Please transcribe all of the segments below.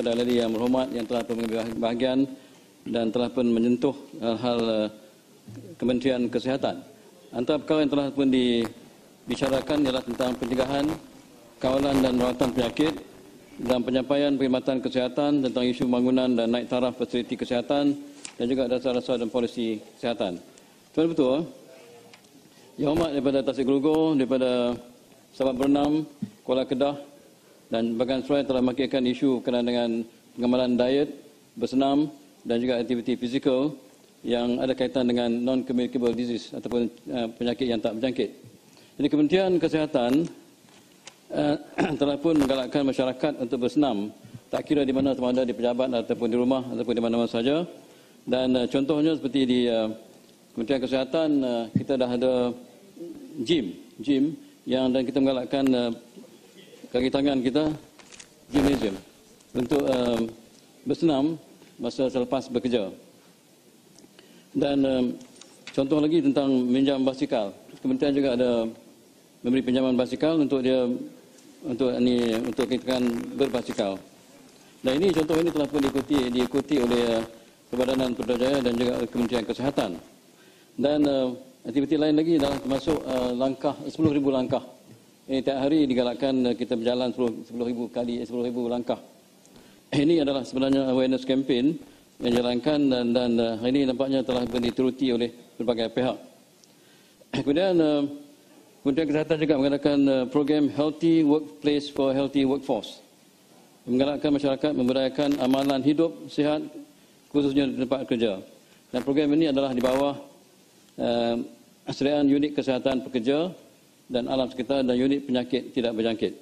kepada ahli yang berhormat yang telah mengambil bahagian dan telah pun menyentuh hal Kementerian Kesihatan. Antara perkara yang telah pun dibicarakan ialah tentang pencegahan, kawalan dan rawatan penyakit dan penyampaian perkhidmatan kesihatan tentang isu pembangunan dan naik taraf fasiliti kesihatan dan juga dasar-dasar dan polisi kesihatan. Tuan Betul, Yang Hormat daripada Tasik Gelugor, daripada Sabak Bernam, Kuala Kedah dan Bagan Serai telah memakirkan isu berkenaan dengan pengamalan diet, bersenam dan juga aktiviti fizikal yang ada kaitan dengan non-communicable disease ataupun penyakit yang tak berjangkit. Jadi Kementerian Kesihatan telah pun menggalakkan masyarakat untuk bersenam, tak kira di mana, sama ada di pejabat ataupun di rumah ataupun di mana-mana saja. Dan contohnya seperti di Kementerian Kesihatan, kita dah ada gym yang dan kita menggalakkan kaki tangan kita gymnasium untuk bersenam masa selepas bekerja. Dan contoh lagi tentang minjam basikal. Kementerian juga ada memberi pinjaman basikal untuk kita kan berbasikal. Dan ini contoh ini telah pun diikuti oleh Perbadanan Putrajaya dan juga Kementerian Kesihatan. Dan aktiviti lain lagi adalah termasuk langkah 10,000 langkah. Ini tiap hari digalakkan kita berjalan 10,000 langkah. Ini adalah sebenarnya awareness campaign yang dijalankan dan hari ini nampaknya telah dituruti oleh berbagai pihak. Kemudian Kementerian Kesihatan juga mengadakan program Healthy Workplace for Healthy Workforce. Menggalakkan masyarakat membudayakan amalan hidup sihat khususnya di tempat kerja. Dan program ini adalah di bawah Sdn Unit Kesihatan Pekerja dan Alam Sekitar dan Unit Penyakit Tidak Berjangkit.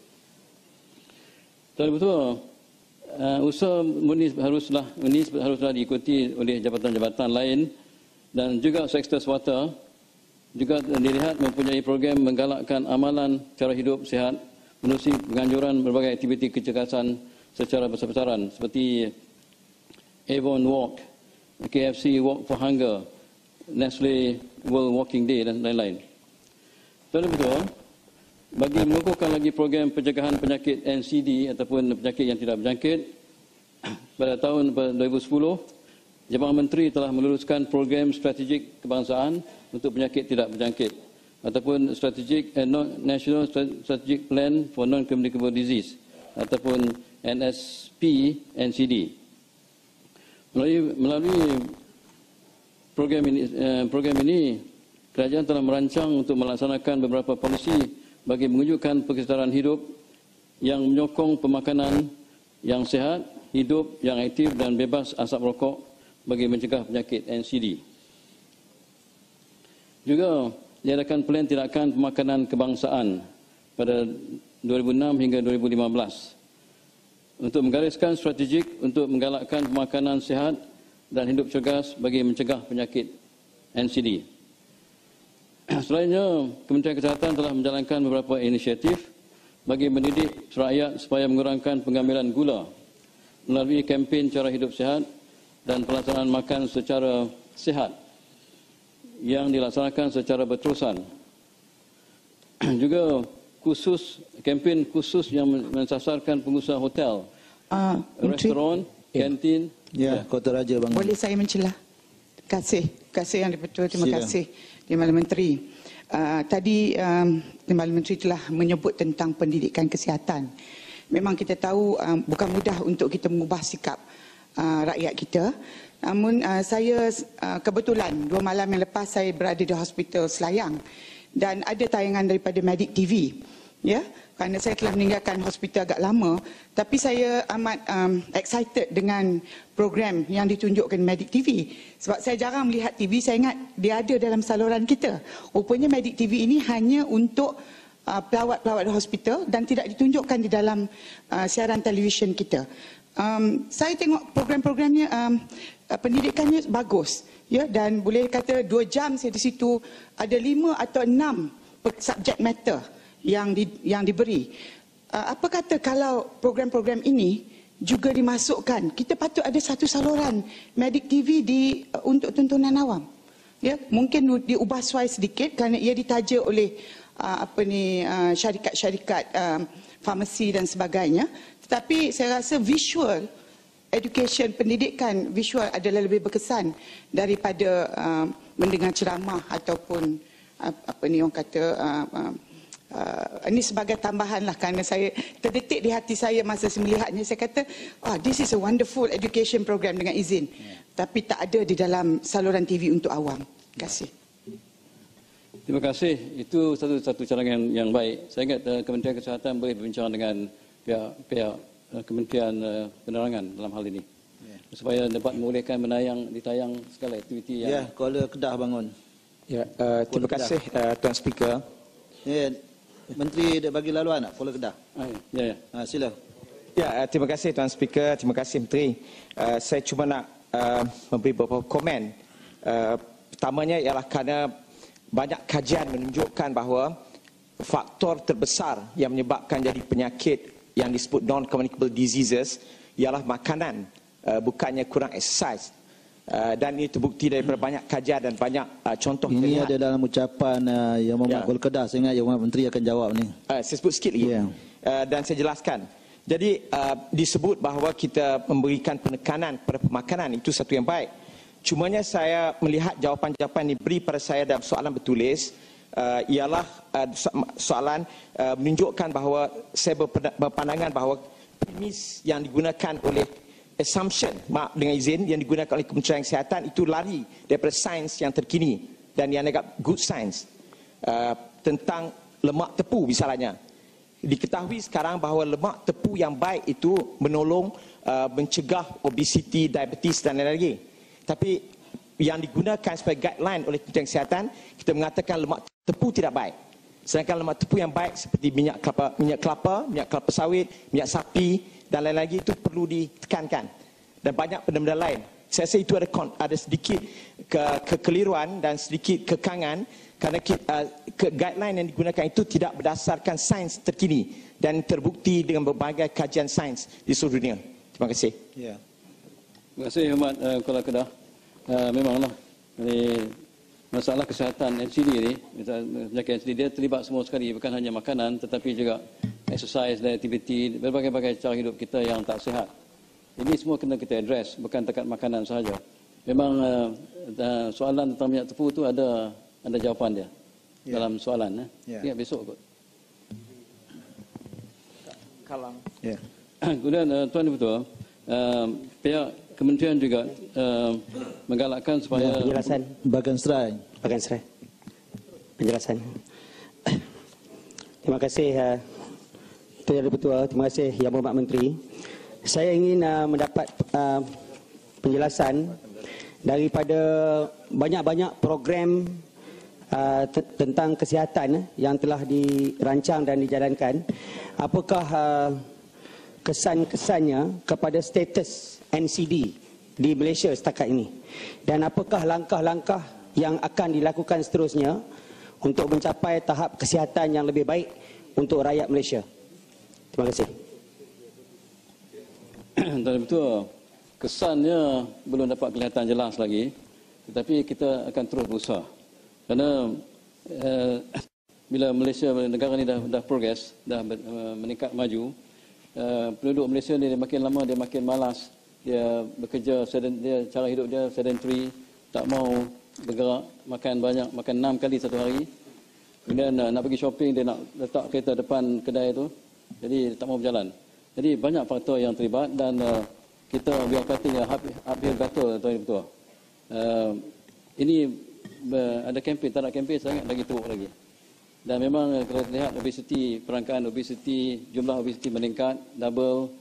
Betul, usaha ini haruslah diikuti oleh jabatan-jabatan lain dan juga sektor swasta juga dilihat mempunyai program menggalakkan amalan cara hidup sihat menerusi penganjuran berbagai aktiviti kecergasan secara besar-besaran seperti Avon Walk, KFC Walk for Hunger, Nestle World Walking Day dan lain-lain. Betul, bagi mengukuhkan lagi program pencegahan penyakit NCD ataupun penyakit yang tidak berjangkit, pada tahun 2010, Jabatan Menteri telah meluluskan program strategik kebangsaan untuk penyakit tidak berjangkit ataupun National Strategic Plan for Non-Communicable Disease ataupun NSP-NCD. Melalui program ini, kerajaan telah merancang untuk melaksanakan beberapa polisi bagi mewujudkan kesetaraan hidup yang menyokong pemakanan yang sihat, hidup yang aktif dan bebas asap rokok bagi mencegah penyakit NCD. Juga diadakan plan tindakan pemakanan kebangsaan pada 2006 hingga 2015 untuk menggariskan strategik untuk menggalakkan pemakanan sihat dan hidup cergas bagi mencegah penyakit NCD. Selainnya, Kementerian Kesihatan telah menjalankan beberapa inisiatif bagi mendidik rakyat supaya mengurangkan pengambilan gula melalui kempen cara hidup sihat dan pelaksanaan makan secara sihat yang dilaksanakan secara berterusan. Juga kempen khusus yang mensasarkan pengusaha hotel, restoran, kantin. Ya, Kota Raja Bang. Boleh saya mencelah? Terima kasih Yang Dipertua. Terima kasih Timbalan Menteri. Tadi Timbalan Menteri telah menyebut tentang pendidikan kesihatan. Memang kita tahu bukan mudah untuk kita mengubah sikap rakyat kita. Namun saya kebetulan 2 malam yang lepas saya berada di Hospital Selayang dan ada tayangan daripada Medic TV. Ya, kerana saya telah meninggalkan hospital agak lama, tapi saya amat excited dengan program yang ditunjukkan Medic TV. Sebab saya jarang melihat TV, saya ingat dia ada dalam saluran kita. Rupanya Medic TV ini hanya untuk pelawat-pelawat di hospital dan tidak ditunjukkan di dalam siaran televisyen kita. Saya tengok program-programnya, pendidikannya bagus, ya, dan boleh kata 2 jam saya di situ, ada 5 atau 6 subject matter yang diberi. Apa kata kalau program-program ini juga dimasukkan, kita patut ada satu saluran Medic TV untuk tontonan awam. Ya, mungkin diubah suai sedikit kerana ia ditaja oleh syarikat-syarikat farmasi dan sebagainya. Tetapi saya rasa visual education, pendidikan visual adalah lebih berkesan daripada mendengar ceramah ataupun apa ni orang kata ini sebagai tambahan lah, kerana saya terdetik di hati saya masa saya melihatnya. Saya kata, this is a wonderful education program dengan izin, tapi tak ada di dalam saluran TV untuk awam. Terima kasih. Terima kasih. Itu satu cadangan yang baik. Saya ingat Kementerian Kesihatan boleh berbincang dengan pihak Kementerian Penerangan dalam hal ini, supaya dapat membolehkan ditayang segala aktiviti yang... Ya, Kuala Kedah bangun. Ya, terima kasih Tuan Speaker. Ya, Menteri dah bagi laluan tak Kuala Kedah? Ya. Sila. Ya, terima kasih Tuan Speaker, terima kasih Menteri. Saya cuma nak memberi beberapa komen. Pertamanya ialah kerana banyak kajian menunjukkan bahawa faktor terbesar yang menyebabkan jadi penyakit yang disebut non-communicable diseases ialah makanan, bukannya kurang exercise. Dan ini terbukti daripada banyak kajian dan banyak contoh. Ini ada dalam ucapan Yang Berhormat Kuala Kedah. Saya ingat Yang Berhormat Menteri akan jawab ni. Saya sebut sikit lagi. Dan saya jelaskan. Jadi disebut bahawa kita memberikan penekanan pada pemakanan, itu satu yang baik. Cumanya saya melihat jawapan-jawapan diberi pada saya dalam soalan bertulis ialah soalan menunjukkan bahawa saya berpandangan bahawa premis yang digunakan oleh assumption, maaf dengan izin, yang digunakan oleh Kementerian Kesihatan itu lari daripada sains yang terkini dan yang agak good science tentang lemak tepu misalnya. Diketahui sekarang bahawa lemak tepu yang baik itu menolong mencegah obesiti, diabetes dan lain-lain. Tapi yang digunakan sebagai guideline oleh Kementerian Kesihatan, kita mengatakan lemak tepu tidak baik. Sedangkan lemak tepu yang baik seperti minyak kelapa sawit, minyak sapi dan lain-lain itu perlu ditekankan. Dan banyak benda-benda lain. Saya rasa itu ada sedikit kekeliruan dan sedikit kekangan kerana guideline yang digunakan itu tidak berdasarkan sains terkini dan terbukti dengan berbagai kajian sains di seluruh dunia. Terima kasih. Ya. Terima kasih Hormat Kuala Kedah. Memanglah masalah kesihatan NCD ni, penyakit NCD dia terlibat semua sekali, bukan hanya makanan tetapi juga exercise dan aktiviti, berbagai-bagai cara hidup kita yang tak sihat. Ini semua kena kita address, bukan dekat makanan sahaja. Memang soalan tentang minyak tepu tu ada jawapan dia dalam soalan. Ingat besok kot. Kalang. Ya. Kemudian Tuan Dipertua, pihak Kementerian juga menggalakkan supaya penjelasan Bagan Serai. Penjelasan. Terima kasih Tuan Dipertua, terima kasih Yang Berhormat Menteri. Saya ingin mendapat penjelasan daripada banyak-banyak program tentang kesihatan yang telah dirancang dan dijalankan. Apakah kesan-kesannya kepada status NCD di Malaysia setakat ini, dan apakah langkah-langkah yang akan dilakukan seterusnya untuk mencapai tahap kesihatan yang lebih baik untuk rakyat Malaysia? Terima kasih. Tuan Dipertua, kesannya belum dapat kelihatan jelas lagi, tetapi kita akan terus berusaha. Kerana bila Malaysia, negara ni dah progress, dah meningkat maju, penduduk Malaysia ni dia makin lama dia makin malas, dia bekerja, dia cara hidup dia sedentary, tak mau bergerak, makan banyak, makan 6 kali satu hari. Kemudian nak pergi shopping, dia nak letak kereta depan kedai tu, jadi tak mau berjalan. Jadi banyak faktor yang terlibat dan kita biar katanya uphill battle, Tuan Dipertua. Ini ada kempen, tak nak kempen sangat lagi teruk lagi. Dan memang kalau lihat obesiti, perangkaan obesiti, jumlah obesiti meningkat, double,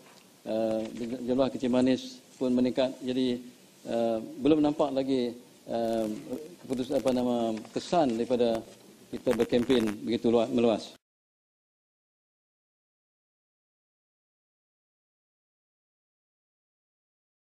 jumlah kecil manis pun meningkat. Jadi belum nampak lagi kesan daripada kita berkempen begitu meluas.